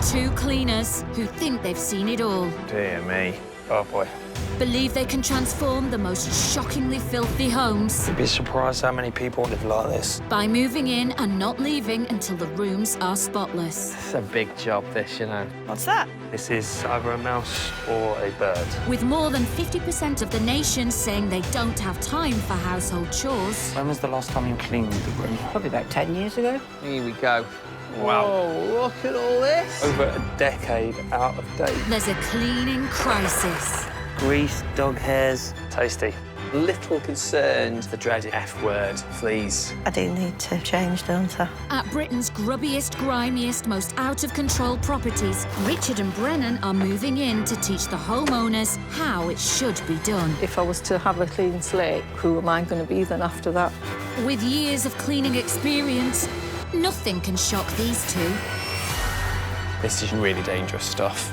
Two cleaners who think they've seen it all. Dear me. Oh boy. Believe they can transform the most shockingly filthy homes. You'd be surprised how many people live like this. By moving in and not leaving until the rooms are spotless. It's a big job, this, you know. What's that? This is either a mouse or a bird. With more than 50% of the nation saying they don't have time for household chores. When was the last time you cleaned the room? Probably about 10 years ago. Here we go. Wow. Whoa, look at all this. Over a decade out of date. There's a cleaning crisis. Grease, dog hairs. Tasty. Little concerned, the dreaded F word, fleas. I do need to change, don't I? At Britain's grubbiest, grimiest, most out-of-control properties, Richard and Brennan are moving in to teach the homeowners how it should be done. If I was to have a clean slate, who am I going to be then after that? With years of cleaning experience, nothing can shock these two. This is really dangerous stuff.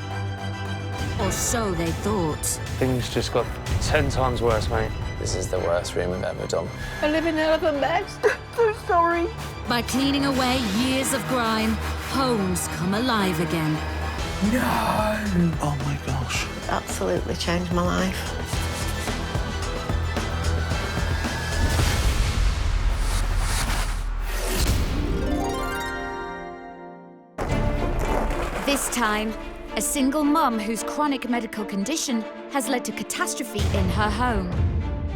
Or so they thought. Things just got 10 times worse, mate. This is the worst room we've ever done. I live in 11 beds. I'm sorry. By cleaning away years of grime, homes come alive again. No! Oh my gosh. Absolutely changed my life. This time, a single mum whose chronic medical condition has led to catastrophe in her home.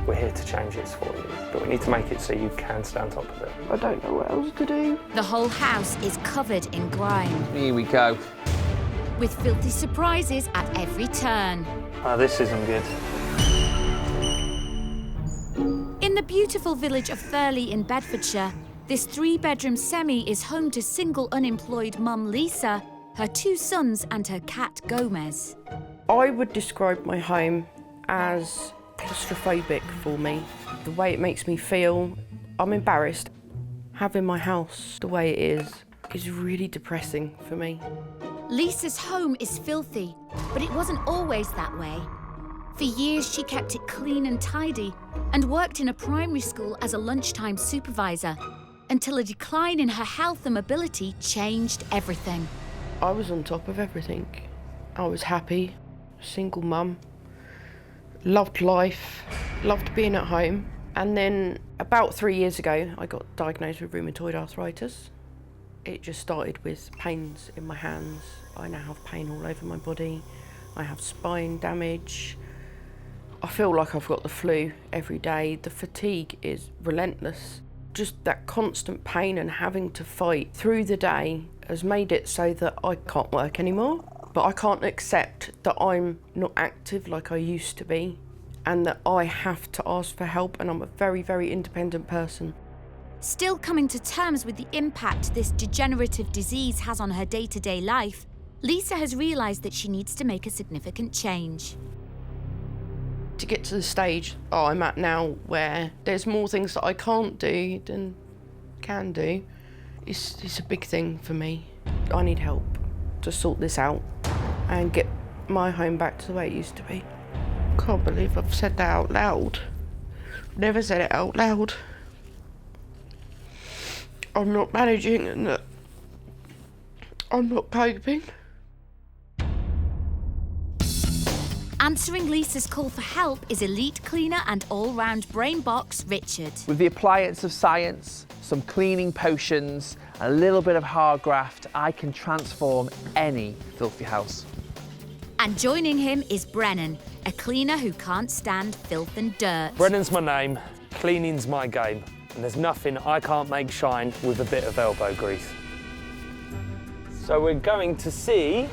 We're here to change this for you, but we need to make it so you can stay on top of it. I don't know what else to do. The whole house is covered in grime, Here we go. with filthy surprises at every turn. Oh, this isn't good. In the beautiful village of Thurley in Bedfordshire, this 3-bedroom semi is home to single unemployed mum Lisa, her 2 sons and her cat Gomez. I would describe my home as claustrophobic for me. The way it makes me feel, I'm embarrassed. Having my house the way it is really depressing for me. Lisa's home is filthy, but it wasn't always that way. For years, she kept it clean and tidy and worked in a primary school as a lunchtime supervisor until a decline in her health and mobility changed everything. I was on top of everything. I was happy, single mum, loved life, loved being at home. And then about 3 years ago, I got diagnosed with rheumatoid arthritis. It just started with pains in my hands. I now have pain all over my body. I have spine damage. I feel like I've got the flu every day. The fatigue is relentless. Just that constant pain and having to fight through the day has made it so that I can't work anymore. But I can't accept that I'm not active like I used to be and that I have to ask for help, and I'm a very, very independent person. Still coming to terms with the impact this degenerative disease has on her day-to-day life, Lisa has realised that she needs to make a significant change. To get to the stage I'm at now where there's more things that I can't do than can do, it's a big thing for me. I need help to sort this out and get my home back to the way it used to be. Can't believe I've said that out loud. Never said it out loud. I'm not managing and that I'm not coping. Answering Lisa's call for help is elite cleaner and all-round brain box Richard. With the appliance of science, some cleaning potions, a little bit of hard graft, I can transform any filthy house. And joining him is Brennan, a cleaner who can't stand filth and dirt. Brennan's my name, cleaning's my game, and there's nothing I can't make shine with a bit of elbow grease. So we're going to see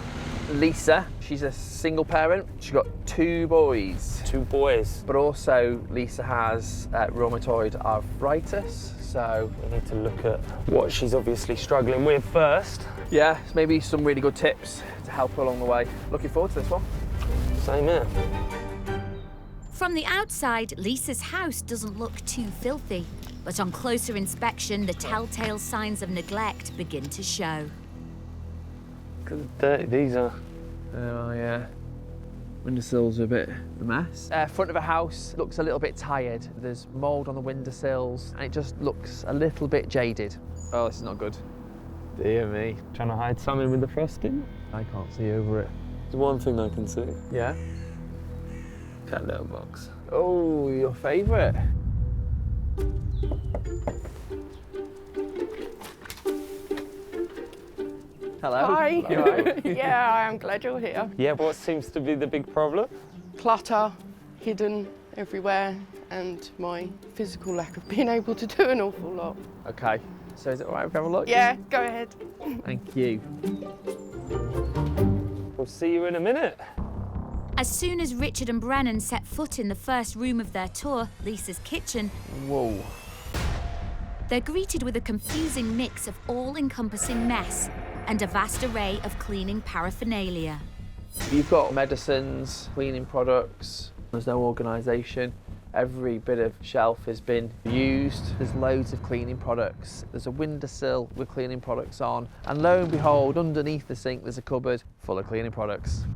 Lisa, she's a single parent. She's got 2 boys. 2 boys. But also, Lisa has rheumatoid arthritis, so We need to look at what she's obviously struggling with first. yeah, maybe some really good tips to help her along the way. Looking forward to this one. Same here. From the outside, Lisa's house doesn't look too filthy, but on closer inspection, the telltale signs of neglect begin to show. Look at the dirty these are. Oh, yeah. Windowsills are a bit of a mess. Front of a house looks a little bit tired. There's mould on the windowsills and it just looks a little bit jaded. Oh, this is not good. Dear me. Trying to hide something with the frosting? I can't see over it. There's one thing I can see. Yeah? Cat litter box. Oh, your favourite. Hello. Hi. You all right? Yeah, I am glad you're here. Yeah, what seems to be the big problem? Clutter, hidden everywhere, and my physical lack of being able to do an awful lot. Okay. So is it all right if we have a look? Yeah, go ahead. Thank you. We'll see you in a minute. As soon as Richard and Brennan set foot in the first room of their tour, Lisa's kitchen, Whoa. they're greeted with a confusing mix of all-encompassing mess and a vast array of cleaning paraphernalia. You've got medicines, cleaning products. There's no organisation. Every bit of shelf has been used. There's loads of cleaning products. There's a windowsill with cleaning products on. And lo and behold, underneath the sink, there's a cupboard full of cleaning products.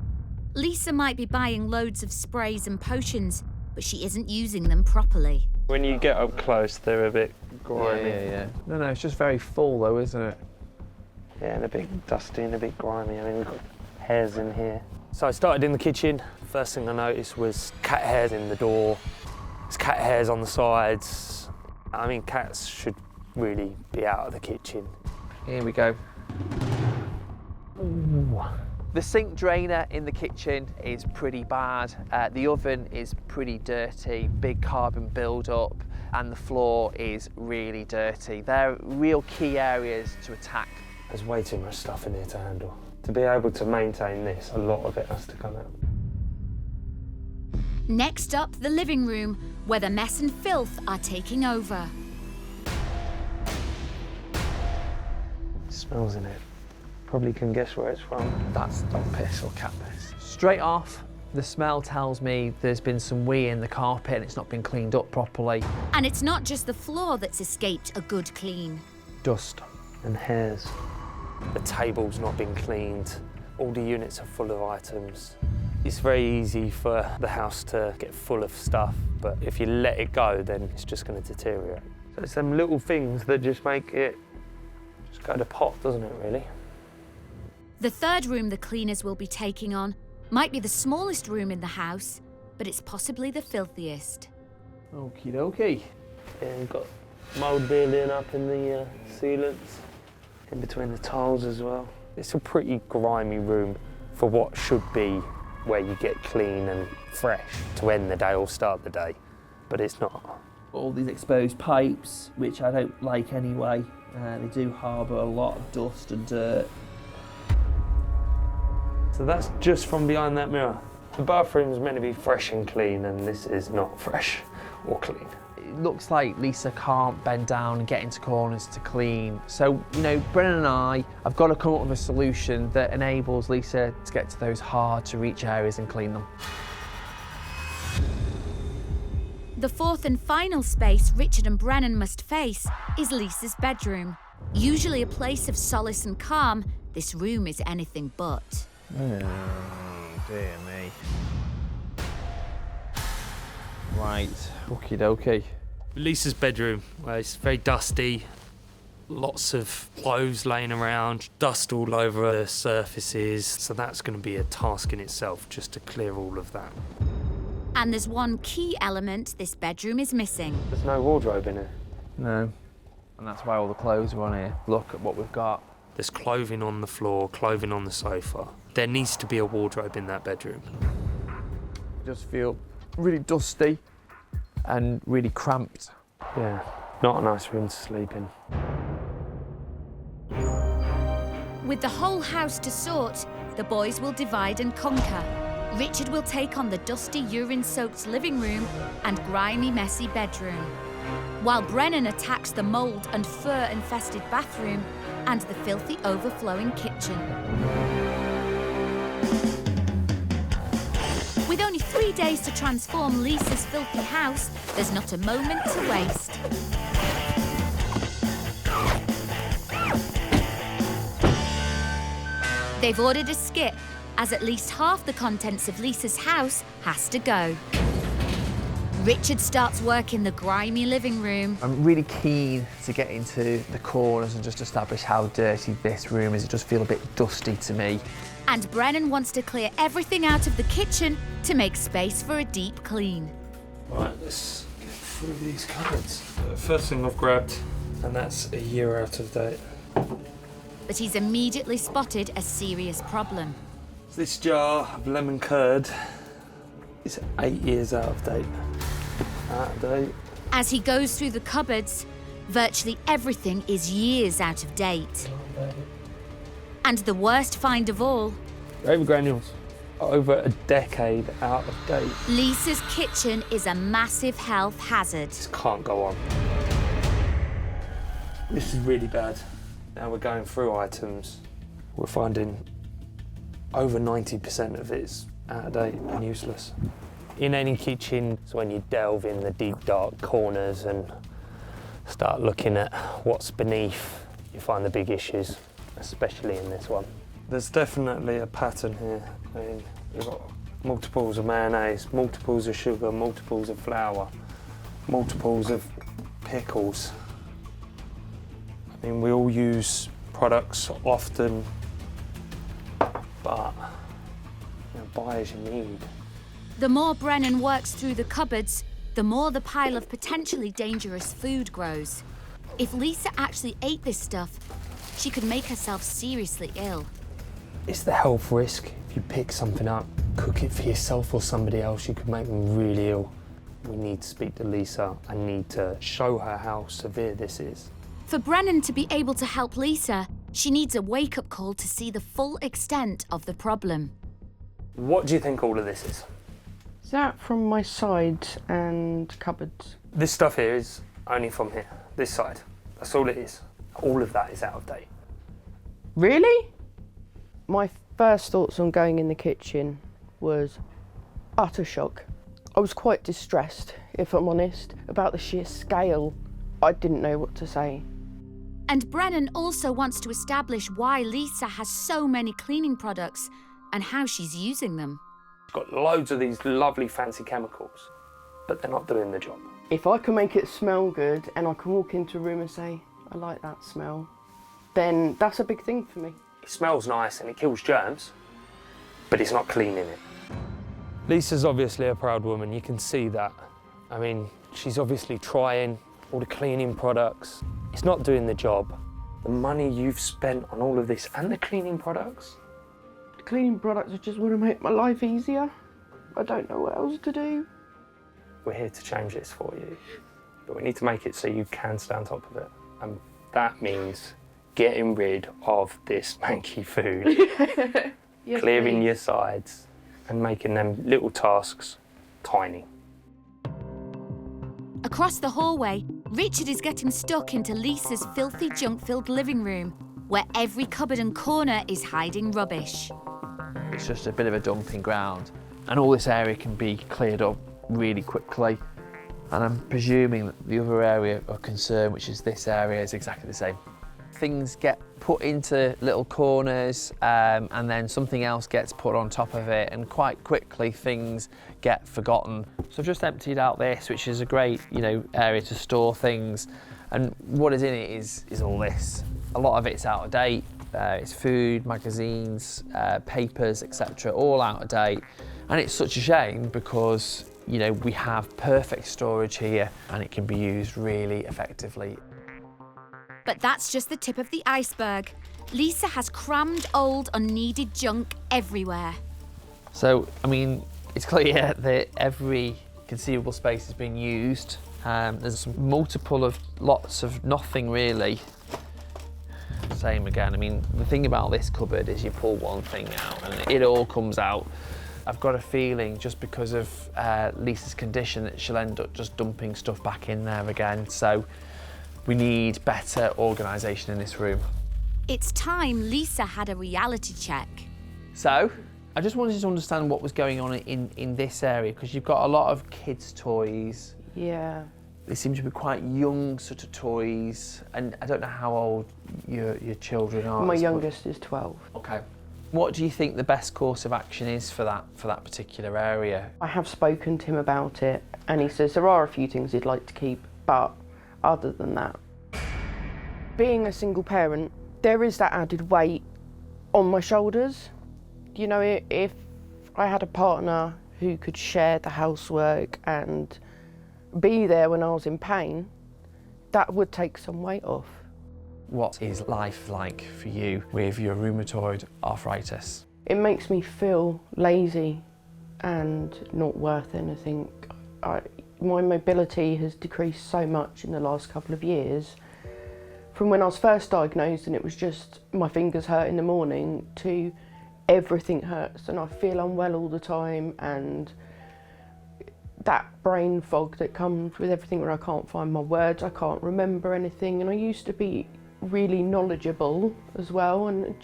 Lisa might be buying loads of sprays and potions, but she isn't using them properly. When you get up close, they're a bit grimy. Yeah. No, it's just very full though, isn't it? Yeah, and a bit dusty and a bit grimy. I mean, we've got hairs in here. So I started in the kitchen. First thing I noticed was cat hairs in the door. There's cat hairs on the sides. I mean, cats should really be out of the kitchen. Here we go. Ooh. The sink drainer in the kitchen is pretty bad. The oven is pretty dirty, big carbon build-up, and the floor is really dirty. They're real key areas to attack. There's way too much stuff in here to handle. To be able to maintain this, a lot of it has to come out. Next up, the living room, where the mess and filth are taking over. It smells in it. Probably can guess where it's from. That's dog piss or cat piss. Straight off, the smell tells me there's been some wee in the carpet and it's not been cleaned up properly. And it's not just the floor that's escaped a good clean. Dust. And hairs. The table's not been cleaned. All the units are full of items. It's very easy for the house to get full of stuff, but if you let it go, then it's just going to deteriorate. So it's them little things that just make it just go to pot, doesn't it, really? The third room the cleaners will be taking on might be the smallest room in the house, but it's possibly the filthiest. Okie dokie. Yeah, you've got mould building up in the sealants, in between the tiles as well. It's a pretty grimy room for what should be where you get clean and fresh to end the day or start the day, but it's not. All these exposed pipes, which I don't like anyway. They do harbour a lot of dust and dirt. So that's just from behind that mirror. The bathroom's meant to be fresh and clean, and this is not fresh or clean. It looks like Lisa can't bend down and get into corners to clean. So, you know, Brennan and I have got to come up with a solution that enables Lisa to get to those hard to reach areas and clean them. The fourth and final space Richard and Brennan must face is Lisa's bedroom. Usually a place of solace and calm, this room is anything but. Oh, dear me. Right, okie dokie. Lisa's bedroom, well, it's very dusty, lots of clothes laying around, dust all over the surfaces, so that's going to be a task in itself, just to clear all of that. And there's one key element this bedroom is missing. There's no wardrobe in it. No, and that's why all the clothes are on here. Look at what we've got. There's clothing on the floor, clothing on the sofa. There needs to be a wardrobe in that bedroom. I just feel really dusty and really cramped. Yeah, not a nice room to sleep in. With the whole house to sort, the boys will divide and conquer. Richard will take on the dusty, urine-soaked living room and grimy, messy bedroom, while Brennan attacks the mould and fur-infested bathroom and the filthy, overflowing kitchen. With only 3 days to transform Lisa's filthy house, there's not a moment to waste. They've ordered a skip, as at least half the contents of Lisa's house has to go. Richard starts work in the grimy living room. I'm really keen to get into the corners and just establish how dirty this room is. It does feel a bit dusty to me. And Brennan wants to clear everything out of the kitchen to make space for a deep clean. Right, let's get through these cupboards. First thing I've grabbed, and that's a year out of date. But he's immediately spotted a serious problem. This jar of lemon curd is 8 years out of date. As he goes through the cupboards, virtually everything is years out of date. And the worst find of all, Gravy granules, over a decade out of date. Lisa's kitchen is a massive health hazard. This can't go on. This is really bad. Now we're going through items. We're finding over 90% of it's out of date and useless. In any kitchen, it's when you delve in the deep dark corners and start looking at what's beneath, you find the big issues, especially in this one. There's definitely a pattern here. I mean, we've got multiples of mayonnaise, multiples of sugar, multiples of flour, multiples of pickles. I mean, we all use products often, but buy as you need. The more Brennan works through the cupboards, the more the pile of potentially dangerous food grows. If Lisa actually ate this stuff, she could make herself seriously ill. It's the health risk. If you pick something up, cook it for yourself or somebody else, you could make them really ill. We need to speak to Lisa. I need to show her how severe this is. For Brennan to be able to help Lisa, she needs a wake-up call to see the full extent of the problem. What do you think all of this is? Is that from my sides and cupboards? This stuff here is only from here, this side. That's all it is. All of that is out of date. Really? My first thoughts on going in the kitchen was utter shock. I was quite distressed, if I'm honest, about the sheer scale. I didn't know what to say. And Brennan also wants to establish why Lisa has so many cleaning products and how she's using them. It's got loads of these lovely fancy chemicals, but they're not doing the job. If I can make it smell good and I can walk into a room and say, I like that smell, then that's a big thing for me. It smells nice and it kills germs, but it's not cleaning it. Lisa's obviously a proud woman, you can see that. I mean, she's obviously trying all the cleaning products. It's not doing the job. The money you've spent on all of this and the cleaning products. The cleaning products just want to make my life easier. I don't know what else to do. We're here to change this for you, but we need to make it so you can stay on top of it. And that means getting rid of this manky food, Yes, clearing please. your sides and making them little tasks tiny. Across the hallway, Richard is getting stuck into Lisa's filthy junk-filled living room, where every cupboard and corner is hiding rubbish. It's just a bit of a dumping ground, and all this area can be cleared up really quickly. And I'm presuming that the other area of concern, which is this area, is exactly the same. Things get put into little corners and then something else gets put on top of it, and quite quickly things get forgotten. So I've just emptied out this, which is a great, area to store things. And what is in it is all this. A lot of it's out of date. It's food, magazines, papers, etc., all out of date. And it's such a shame because, we have perfect storage here and it can be used really effectively. But that's just the tip of the iceberg. Lisa has crammed old, unneeded junk everywhere. So, it's clear that every conceivable space has been used. There's lots of nothing really. Same again. The thing about this cupboard is you pull one thing out and it all comes out. I've got a feeling just because of Lisa's condition that she'll end up just dumping stuff back in there again. So we need better organisation in this room. It's time Lisa had a reality check. So I just wanted to understand what was going on in this area, because you've got a lot of kids' toys. Yeah. They seem to be quite young sort of toys, and I don't know how old your children are. My youngest is 12. Okay. What do you think the best course of action is for that particular area? I have spoken to him about it, and he says there are a few things he'd like to keep, but other than that, being a single parent, there is that added weight on my shoulders. You know, if I had a partner who could share the housework and be there when I was in pain, that would take some weight off. What is life like for you with your rheumatoid arthritis? It makes me feel lazy and not worth anything. My mobility has decreased so much in the last couple of years. From when I was first diagnosed and it was just my fingers hurt in the morning to everything hurts and I feel unwell all the time, and that brain fog that comes with everything where I can't find my words, I can't remember anything, and I used to be really knowledgeable as well, and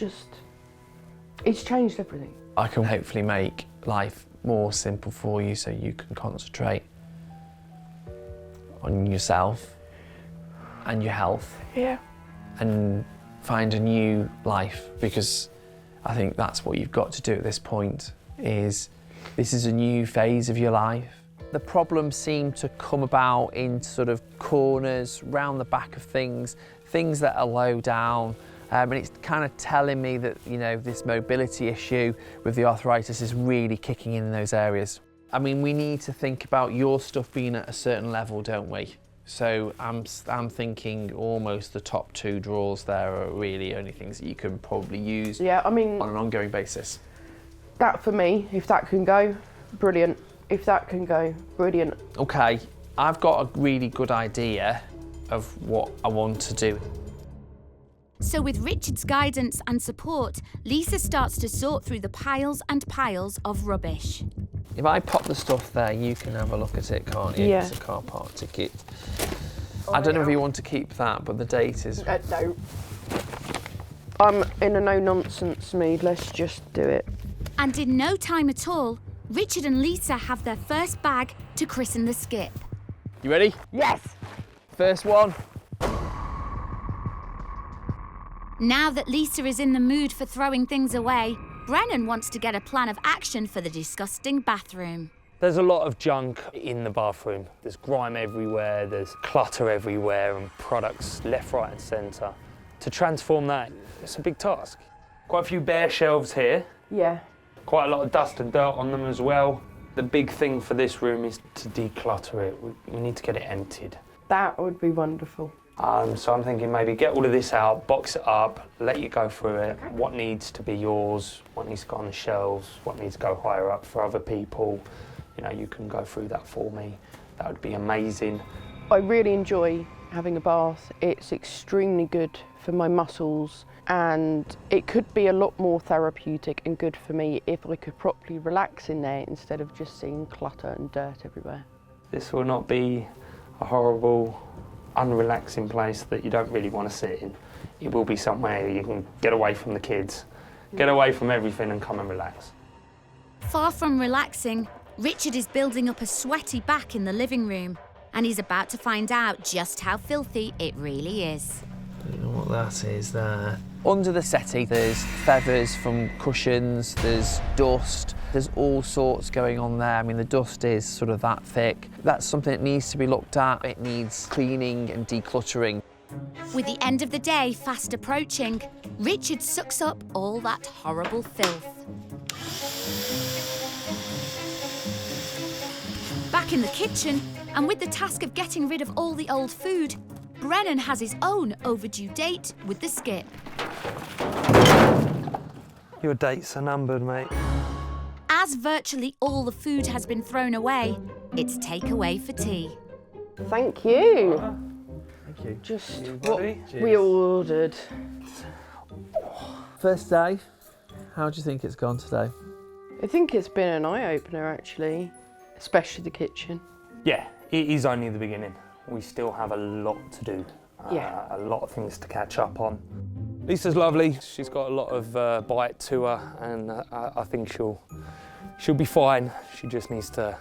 it's changed everything. I can hopefully make life more simple for you so you can concentrate on yourself and your health. Yeah. And find a new life, because I think that's what you've got to do at this point. This is a new phase of your life. The problems seem to come about in sort of corners, round the back of things that are low down, and it's kind of telling me that, you know, this mobility issue with the arthritis is really kicking in those areas. I mean, we need to think about your stuff being at a certain level, don't we? So I'm thinking almost the top 2 drawers there are really only things that you can probably use, Yeah, I mean, on an ongoing basis. that for me, if that can go, brilliant. If that can go, brilliant. Okay, I've got a really good idea of what I want to do. So with Richard's guidance and support, Lisa starts to sort through the piles and piles of rubbish. If I pop the stuff there, you can have a look at it, can't you? Yeah. It's a car park ticket. I don't know if you want to keep that, but the date is... No. I'm in a no-nonsense mood, let's just do it. And in no time at all, Richard and Lisa have their first bag to christen the skip. You ready? Yes! First one. Now that Lisa is in the mood for throwing things away, Brennan wants to get a plan of action for the disgusting bathroom. There's a lot of junk in the bathroom. There's grime everywhere, there's clutter everywhere and products left, right and centre. To transform that, it's a big task. Quite a few bare shelves here. Yeah. Quite a lot of dust and dirt on them as well. The big thing for this room is to declutter it. We need to get it emptied. That would be wonderful. So I'm thinking maybe get all of this out, box it up, let you go through it. What needs to be yours, what needs to go on the shelves, what needs to go higher up for other people. You know, you can go through that for me. That would be amazing. I really enjoy having a bath. It's extremely good for my muscles, and it could be a lot more therapeutic and good for me if I could properly relax in there instead of just seeing clutter and dirt everywhere. This will not be a horrible, unrelaxing place that you don't really want to sit in. It will be somewhere you can get away from the kids, get away from everything and come and relax. Far from relaxing, Richard is building up a sweaty back in the living room, and he's about to find out just how filthy it really is. You know what that is there? Under the settee, there's feathers from cushions, there's dust, there's all sorts going on there. I mean, the dust is sort of that thick. That's something that needs to be looked at. It needs cleaning and decluttering. With the end of the day fast approaching, Richard sucks up all that horrible filth. Back in the kitchen, and with the task of getting rid of all the old food, Brennan has his own overdue date with the skip. Your dates are numbered, mate. As virtually all the food has been thrown away, it's takeaway for tea. Thank you. Thank you. Just You what ready? we ordered. First day, how do you think it's gone today? I think it's been an eye-opener actually, especially the kitchen. Yeah, it is only the beginning. We still have a lot to do. Yeah. A lot of things to catch up on. Lisa's lovely. She's got a lot of bite to her, and I think she'll be fine. She just needs to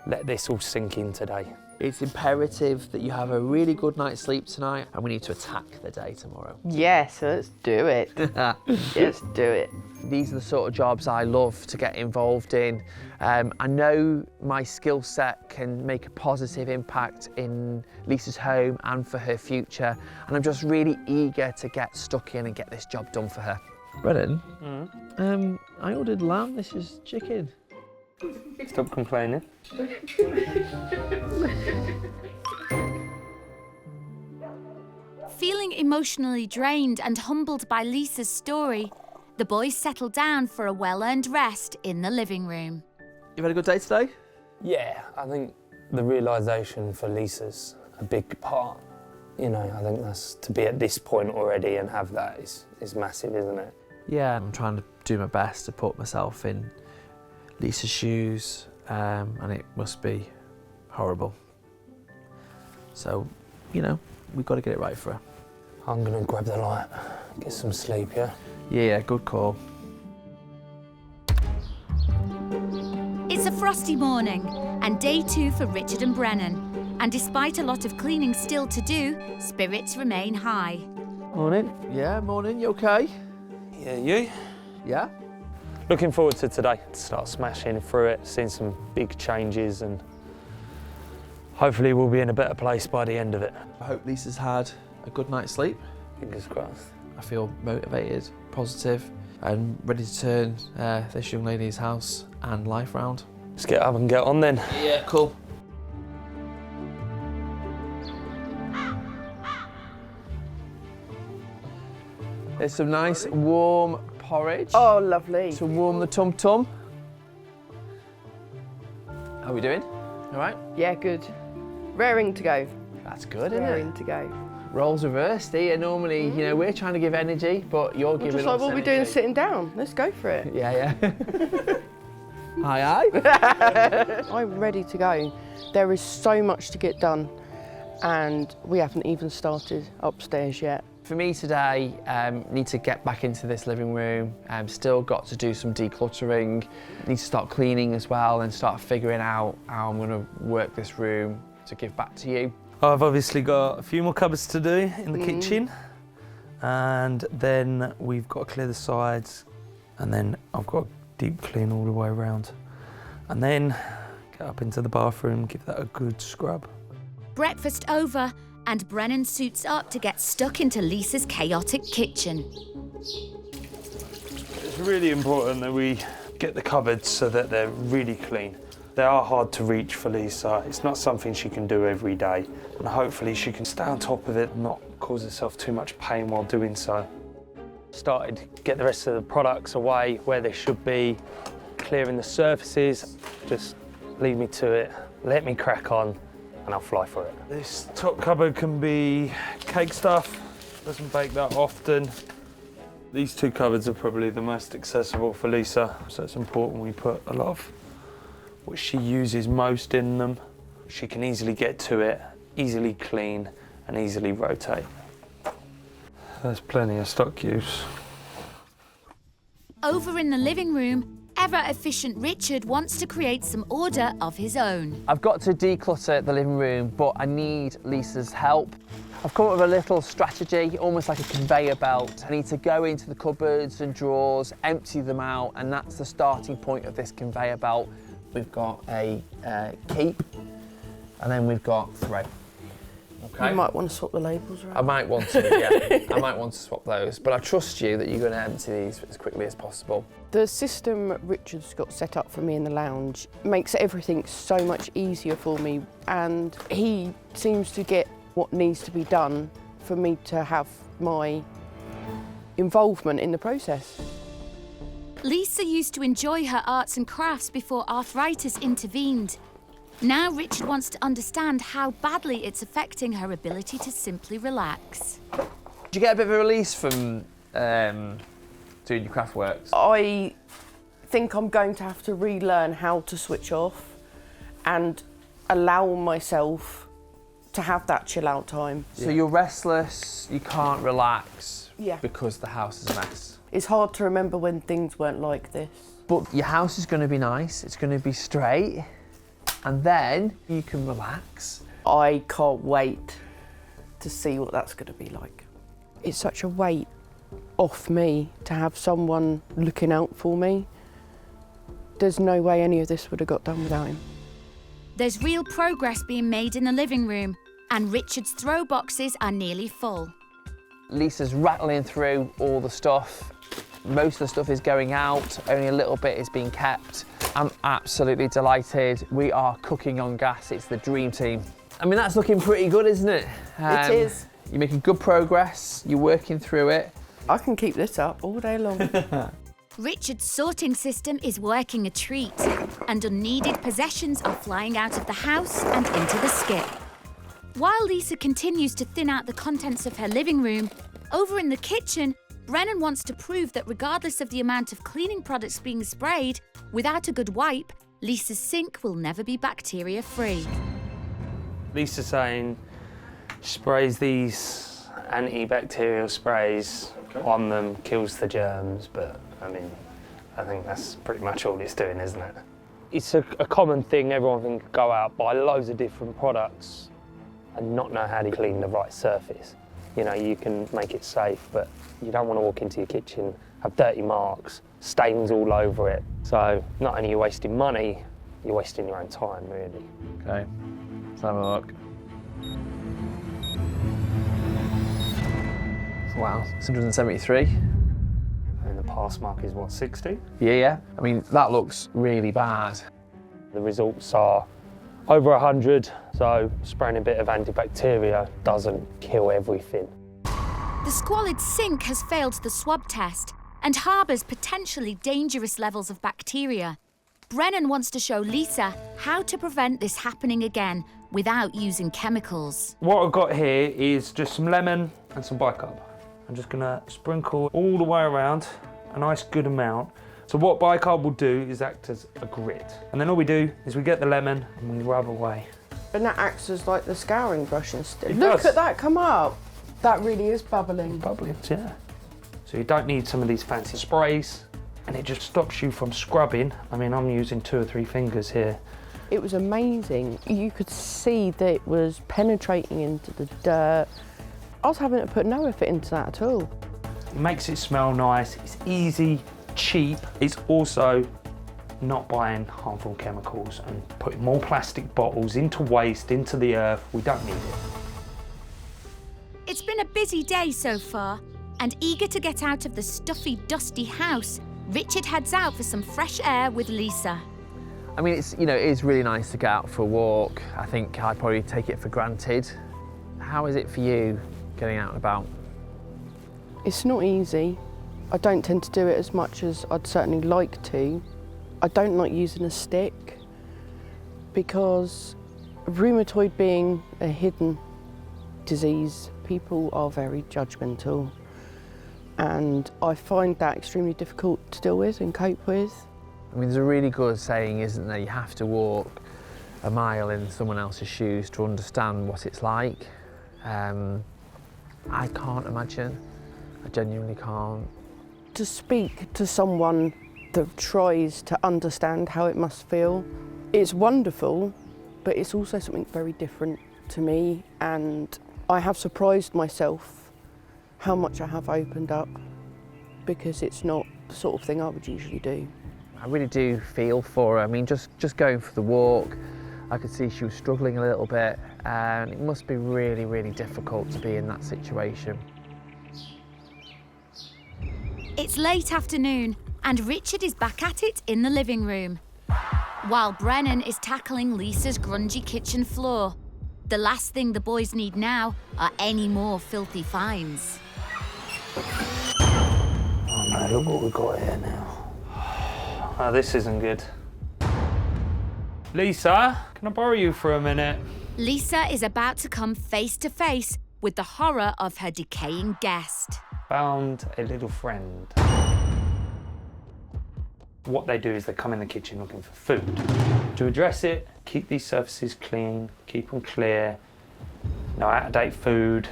let this all sink in today. It's imperative that you have a really good night's sleep tonight, and we need to attack the day tomorrow. Yes, let's do it. Let's do it. These are the sort of jobs I love to get involved in. I know my skill set can make a positive impact in Lisa's home and for her future, and I'm just really eager to get stuck in and get this job done for her. Brennan, I ordered lamb, this is chicken. Stop complaining. Feeling emotionally drained and humbled by Lisa's story, the boys settled down for a well-earned rest in the living room. You've had a good day today? Yeah, I think the realisation for Lisa's a big part. You know, I think that's to be at this point already and have that is massive, isn't it? Yeah, I'm trying to do my best to put myself in Lisa's shoes, and it must be horrible. So, you know, we've got to get it right for her. I'm gonna grab the light, get some sleep, yeah? Yeah, good call. It's a frosty morning and day 2 for Richard and Brennan. And despite a lot of cleaning still to do, spirits remain high. Morning. Yeah, morning, you okay? Yeah, you? Yeah? Looking forward to today, to start smashing through it, seeing some big changes, and hopefully we'll be in a better place by the end of it. I hope Lisa's had a good night's sleep. Fingers crossed. I feel motivated, positive, and ready to turn this young lady's house and life round. Let's get up and get on then. Yeah, cool. There's some nice warm porridge Oh, lovely. to warm the tum-tum. How are we doing? All right? Yeah, good. Raring to go. That's good, isn't Raring it? to go. Roles reversed here. Normally, you know, we're trying to give energy, but you're giving Just us like what we're energy. doing sitting down. Let's go for it. Yeah, yeah. Aye. I'm ready to go. There is so much to get done, and we haven't even started upstairs yet. For me today, need to get back into this living room. Still got to do some decluttering. Need to start cleaning as well and start figuring out how I'm going to work this room to give back to you. I've obviously got a few more cupboards to do in the kitchen, and then we've got to clear the sides, and then I've got to deep clean all the way around, and then get up into the bathroom, give that a good scrub. Breakfast over, and Brennan suits up to get stuck into Lisa's chaotic kitchen. It's really important that we get the cupboards so that they're really clean. They are hard to reach for Lisa. It's not something she can do every day, and hopefully she can stay on top of it and not cause herself too much pain while doing so. Started to get the rest of the products away where they should be, clearing the surfaces. Just leave me to it, let me crack on, and I'll fly for it. This top cupboard can be cake stuff, doesn't bake that often. These two cupboards are probably the most accessible for Lisa, so it's important we put a lot of what she uses most in them. She can easily get to it, easily clean, and easily rotate. There's plenty of stock use. Over in the living room, ever-efficient Richard wants to create some order of his own. I've got to declutter the living room, but I need Lisa's help. I've come up with a little strategy, almost like a conveyor belt. I need to go into the cupboards and drawers, empty them out, and that's the starting point of this conveyor belt. We've got a keep, and then we've got throw. Okay. You might want to swap the labels around. I might want to, yeah. I might want to swap those, but I trust you that you're going to empty these as quickly as possible. The system Richard's got set up for me in the lounge makes everything so much easier for me, and he seems to get what needs to be done for me to have my involvement in the process. Lisa used to enjoy her arts and crafts before arthritis intervened. Now Richard wants to understand how badly it's affecting her ability to simply relax. Did you get a bit of a release from doing your craft works? I think I'm going to have to relearn how to switch off and allow myself to have that chill out time. So you're restless, you can't relax because the house is a mess. It's hard to remember when things weren't like this. But your house is going to be nice, it's going to be straight, and then you can relax I can't wait to see what that's going to be like. It's such a weight off me to have someone looking out for me. There's no way any of this would have got done without him. There's real progress being made in the living room, and Richard's throw boxes are nearly full. Lisa's rattling through all the stuff. Most of the stuff is going out, only a little bit is being kept. I'm absolutely delighted. We are cooking on gas, it's the dream team. I mean, that's looking pretty good, isn't it? It is. You're making good progress, you're working through it. I can keep this up all day long. Richard's sorting system is working a treat, and unneeded possessions are flying out of the house and into the skip. While Lisa continues to thin out the contents of her living room, over in the kitchen, Brennan wants to prove that regardless of the amount of cleaning products being sprayed, without a good wipe, Lisa's sink will never be bacteria-free. Lisa's saying sprays these antibacterial sprays on them, kills the germs, but I mean, I think that's pretty much all it's doing, isn't it? It's a common thing, everyone can go out, buy loads of different products and not know how to clean the right surface. You know, you can make it safe, but you don't want to walk into your kitchen, have dirty marks, stains all over it. So not only are you wasting money, you're wasting your own time, really. Okay, let's have a look. Wow, it's 173. And the pass mark is what, 60? Yeah. I mean, that looks really bad. The results are over 100, so spraying a bit of antibacteria doesn't kill everything. The squalid sink has failed the swab test and harbours potentially dangerous levels of bacteria. Brennan wants to show Lisa how to prevent this happening again without using chemicals. What I've got here is just some lemon and some bicarb. I'm just gonna sprinkle all the way around, a nice good amount. So what bicarb will do is act as a grit. And then all we do is we get the lemon and we rub away. And that acts as like the scouring brush instead. It Look does. at that come up. That really is bubbling. Bubbling, yeah. So you don't need some of these fancy sprays, and it just stops you from scrubbing. I mean, I'm using 2 or 3 fingers here. It was amazing. You could see that it was penetrating into the dirt. I was having to put no effort into that at all. It makes it smell nice, it's easy, cheap. It's also not buying harmful chemicals and putting more plastic bottles into waste, into the earth. We don't need it. It's been a busy day so far, and eager to get out of the stuffy, dusty house, Richard heads out for some fresh air with Lisa. I mean, it is really nice to get out for a walk. I think I'd probably take it for granted. How is it for you getting out and about? It's not easy. I don't tend to do it as much as I'd certainly like to. I don't like using a stick because rheumatoid being a hidden disease, people are very judgmental, and I find that extremely difficult to deal with and cope with. I mean, there's a really good saying, isn't there? You have to walk a mile in someone else's shoes to understand what it's like. I can't imagine. I genuinely can't. To speak to someone that tries to understand how it must feel, it's wonderful, but it's also something very different to me, and I have surprised myself how much I have opened up, because it's not the sort of thing I would usually do. I really do feel for her. I mean, just going for the walk, I could see she was struggling a little bit, and it must be really, really difficult to be in that situation. It's late afternoon, and Richard is back at it in the living room, while Brennan is tackling Lisa's grungy kitchen floor. The last thing the boys need now are any more filthy finds. Oh no, look what we've got here now. Oh, this isn't good. Lisa, can I borrow you for a minute? Lisa is about to come face to face with the horror of her decaying guest. Found a little friend. What they do is they come in the kitchen looking for food. To address it, keep these surfaces clean, keep them clear. No out-of-date food,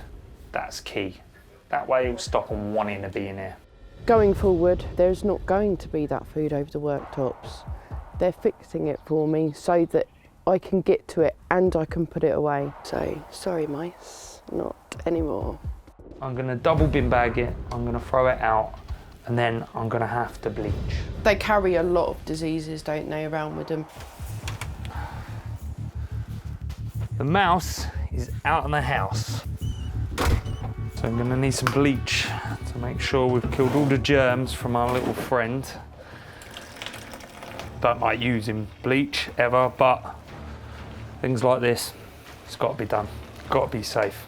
that's key. That way it'll stop them wanting to be in here. Going forward, there's not going to be that food over the worktops. They're fixing it for me so that I can get to it and I can put it away. So, sorry mice, not anymore. I'm gonna double bin bag it, I'm gonna throw it out, and then I'm gonna have to bleach. They carry a lot of diseases, don't they, around with them. The mouse is out of the house. So I'm gonna need some bleach to make sure we've killed all the germs from our little friend. Don't like using bleach ever, but things like this, it's gotta be done. Gotta be safe.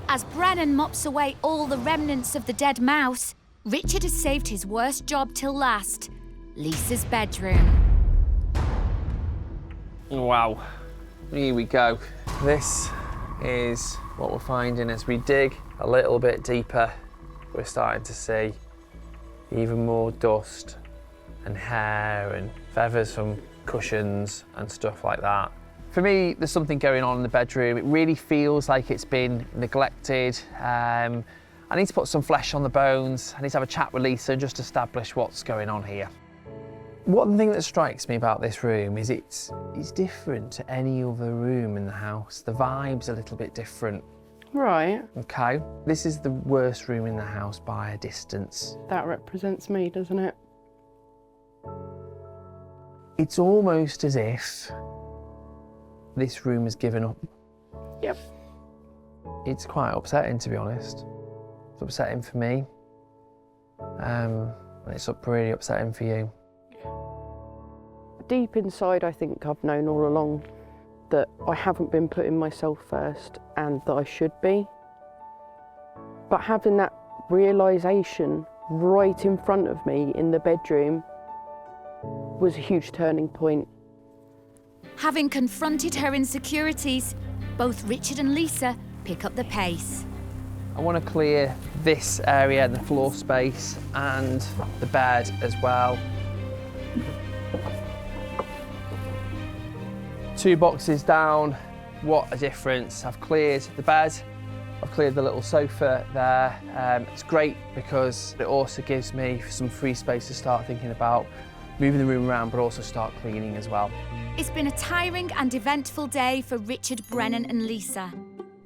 As Brennan mops away all the remnants of the dead mouse, Richard has saved his worst job till last, Lisa's bedroom. Wow, here we go. This is what we're finding as we dig a little bit deeper. We're starting to see even more dust and hair and feathers from cushions and stuff like that. For me, there's something going on in the bedroom. It really feels like it's been neglected. I need to put some flesh on the bones. I need to have a chat with Lisa and just establish what's going on here. One thing that strikes me about this room is it's different to any other room in the house. The vibe's a little bit different. Right. Okay, this is the worst room in the house by a distance. That represents me, doesn't it? It's almost as if this room has given up. Yep. It's quite upsetting, to be honest. It's upsetting for me. And it's really upsetting for you. Deep inside, I think I've known all along that I haven't been putting myself first and that I should be. But having that realisation right in front of me in the bedroom was a huge turning point. Having confronted her insecurities, both Richard and Lisa pick up the pace. I want to clear this area and the floor space and the bed as well. 2 boxes down, what a difference. I've cleared the bed, I've cleared the little sofa there. It's great because it also gives me some free space to start thinking about moving the room around, but also start cleaning as well. It's been a tiring and eventful day for Richard, Brennan and Lisa.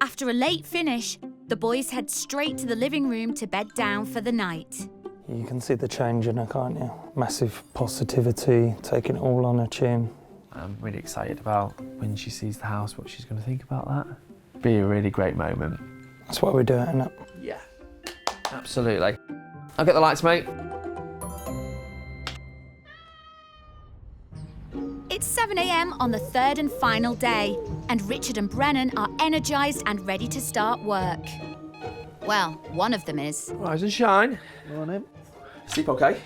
After a late finish, the boys head straight to the living room to bed down for the night. You can see the change in her, can't you? Massive positivity, taking it all on her chin. I'm really excited about when she sees the house, what she's going to think about that. Be a really great moment. That's why we do it, isn't it? Yeah, absolutely. I'll get the lights, mate. It's 7 a.m. on the third and final day, and Richard and Brennan are energised and ready to start work. Well, one of them is. Rise and shine. Morning. Sleep okay?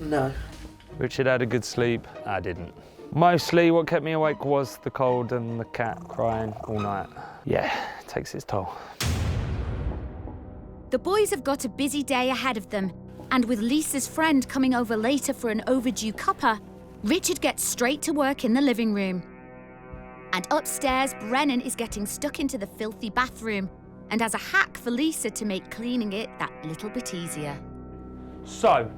No. Richard had a good sleep. I didn't. Mostly what kept me awake was the cold and the cat crying all night. Yeah, it takes its toll. The boys have got a busy day ahead of them, and with Lisa's friend coming over later for an overdue cuppa, Richard gets straight to work in the living room. And upstairs, Brennan is getting stuck into the filthy bathroom and has a hack for Lisa to make cleaning it that little bit easier. So,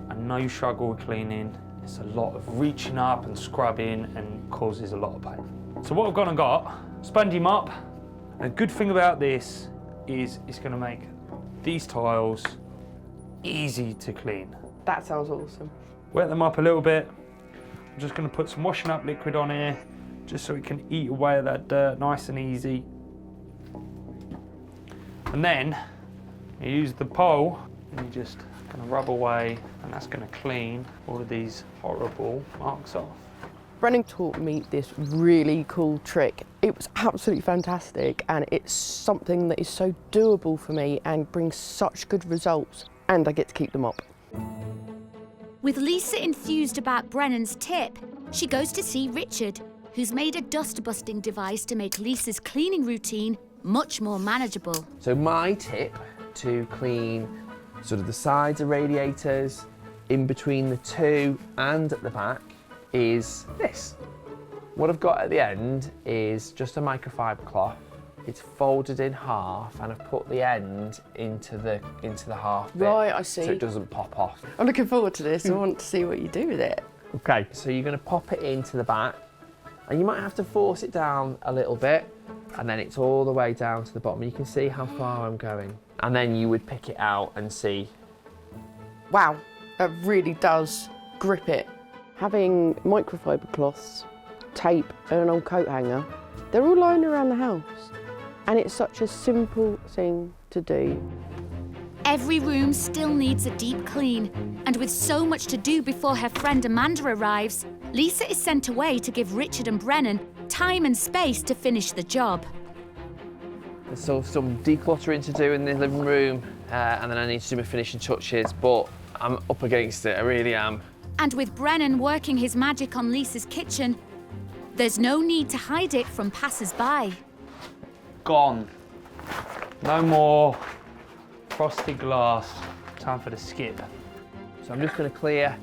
I know you struggle with cleaning. It's a lot of reaching up and scrubbing and causes a lot of pain. So what I've gone and got, spongy mop. And the good thing about this is it's gonna make these tiles easy to clean. That sounds awesome. Wet them up a little bit. I'm just gonna put some washing up liquid on here, just so it can eat away at that dirt nice and easy. And then you use the pole and you just gonna rub away, and that's gonna clean all of these horrible marks off. Brennan taught me this really cool trick. It was absolutely fantastic, and it's something that is so doable for me and brings such good results, and I get to keep them up. With Lisa enthused about Brennan's tip, she goes to see Richard, who's made a dust-busting device to make Lisa's cleaning routine much more manageable. So my tip to clean sort of the sides of radiators, in between the two and at the back, is this. What I've got at the end is just a microfiber cloth. It's folded in half, and I've put the end into the half bit. Right, I see. So it doesn't pop off. I'm looking forward to this. I want to see what you do with it. Okay, so you're going to pop it into the back, And you might have to force it down a little bit, and then it's all the way down to the bottom. You can see how far I'm going. And then you would pick it out and see. Wow, that really does grip it. Having microfiber cloths, tape and an old coat hanger, they're all lying around the house. And it's such a simple thing to do. Every room still needs a deep clean, and with so much to do before her friend Amanda arrives, Lisa is sent away to give Richard and Brennan time and space to finish the job. There's still some decluttering to do in the living room, and then I need to do my finishing touches, but I'm up against it, I really am. And with Brennan working his magic on Lisa's kitchen, there's no need to hide it from passers-by. Gone. No more frosted glass. Time for the skip. So I'm just going to clear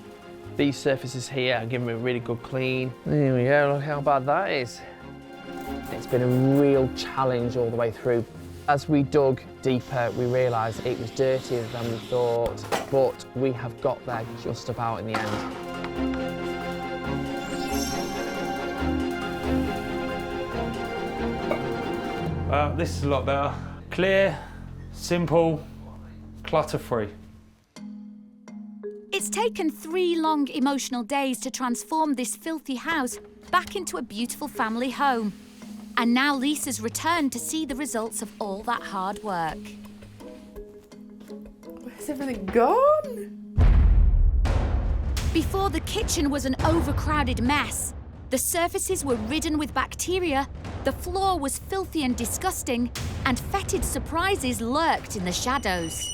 these surfaces here and give them a really good clean. There we go, look how bad that is. It's been a real challenge all the way through. As we dug deeper, we realised it was dirtier than we thought, but we have got there just about in the end. Well, this is a lot better. Clear, simple, clutter-free. It's taken 3 long emotional days to transform this filthy house back into a beautiful family home. And now Lisa's returned to see the results of all that hard work. Where's everything gone? Before, the kitchen was an overcrowded mess. The surfaces were ridden with bacteria, the floor was filthy and disgusting, and fetid surprises lurked in the shadows.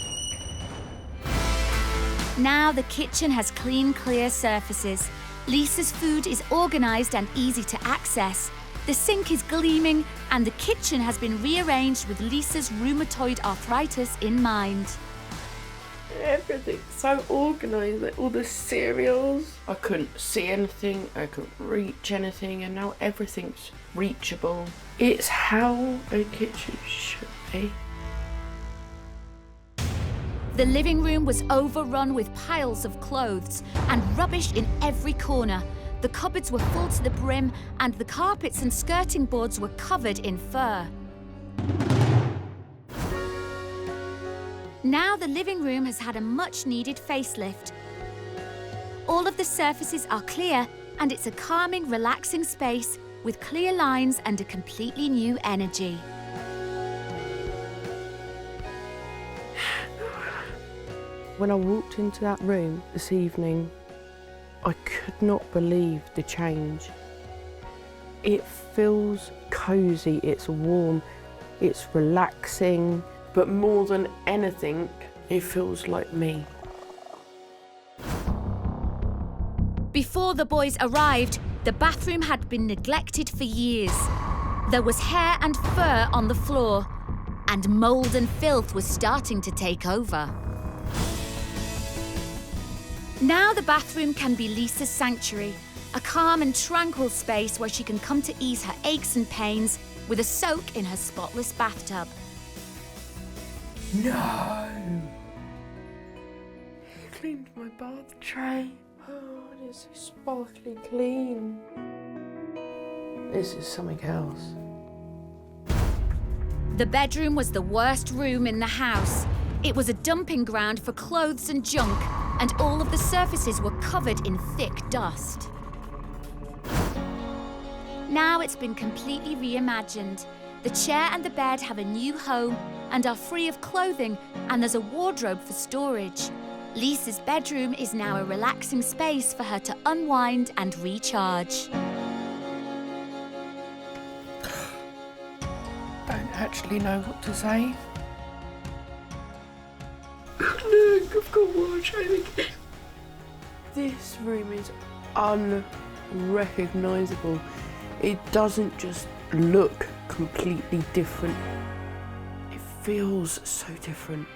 Now the kitchen has clean, clear surfaces. Lisa's food is organised and easy to access. The sink is gleaming, and the kitchen has been rearranged with Lisa's rheumatoid arthritis in mind. Everything's so organised, like all the cereals. I couldn't see anything, I couldn't reach anything, and now everything's reachable. It's how a kitchen should be. The living room was overrun with piles of clothes and rubbish in every corner. The cupboards were full to the brim, and the carpets and skirting boards were covered in fur. Now the living room has had a much-needed facelift. All of the surfaces are clear, and it's a calming, relaxing space with clear lines and a completely new energy. When I walked into that room this evening, I could not believe the change. It feels cosy, it's warm, it's relaxing, but more than anything, it feels like me. Before the boys arrived, the bathroom had been neglected for years. There was hair and fur on the floor, and mould and filth was starting to take over. Now the bathroom can be Lisa's sanctuary, a calm and tranquil space where she can come to ease her aches and pains with a soak in her spotless bathtub. No! He cleaned my bath tray. Oh, it is so sparkly clean. This is something else. The bedroom was the worst room in the house. It was a dumping ground for clothes and junk, and all of the surfaces were covered in thick dust. Now it's been completely reimagined. The chair and the bed have a new home and are free of clothing, and there's a wardrobe for storage. Lisa's bedroom is now a relaxing space for her to unwind and recharge. Don't actually know what to say. Look, I've got wardrobe again. This room is unrecognisable. It doesn't just look completely different. It feels so different.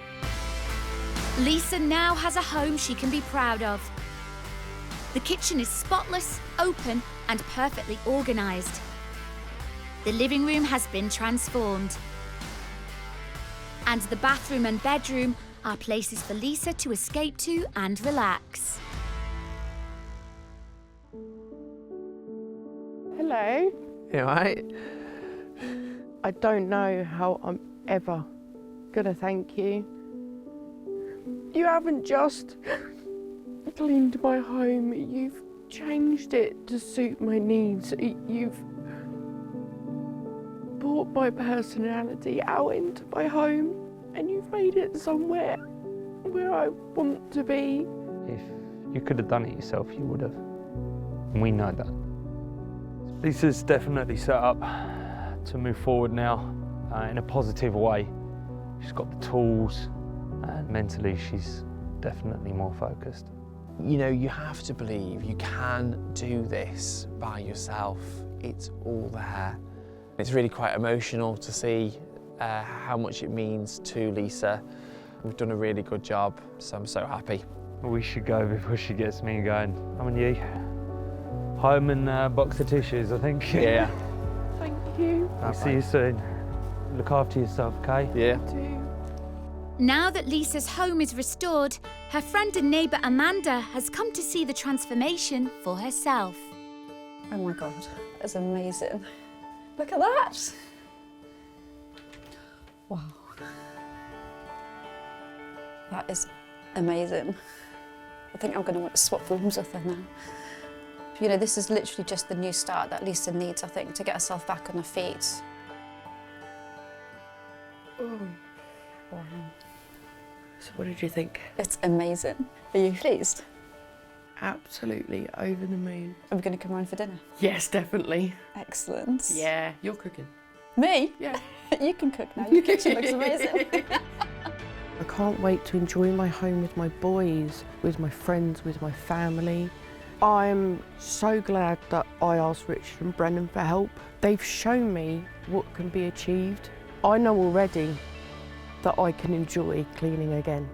Lisa now has a home she can be proud of. The kitchen is spotless, open, and perfectly organised. The living room has been transformed. And the bathroom and bedroom are places for Lisa to escape to and relax. Hello. You all right? I don't know how I'm ever gonna thank you. You haven't just cleaned my home, you've changed it to suit my needs. You've brought my personality out into my home and you've made it somewhere where I want to be. If you could have done it yourself, you would have. And we know that. Lisa's definitely set up to move forward now in a positive way. She's got the tools and mentally she's definitely more focused. You know, you have to believe you can do this by yourself. It's all there. It's really quite emotional to see how much it means to Lisa. We've done a really good job, so I'm so happy. We should go before she gets me going. I'm on you. Home and a box of tissues, I think. Yeah. Thank you. I'll see you soon. Look after yourself, okay? Yeah. Do. Now that Lisa's home is restored, her friend and neighbour Amanda has come to see the transformation for herself. Oh my God, that's amazing. Look at that. Wow. That is amazing. I think I'm going to want to swap rooms with her now. You know, this is literally just the new start that Lisa needs, I think, to get herself back on her feet. Oh. Wow. So what did you think? It's amazing. Are you pleased? Absolutely over the moon. Are we going to come round for dinner? Yes, definitely. Excellent. Yeah, you're cooking. Me? Yeah. You can cook now. Your kitchen looks amazing. I can't wait to enjoy my home with my boys, with my friends, with my family. I'm so glad that I asked Richard and Brennan for help. They've shown me what can be achieved. I know already that I can enjoy cleaning again.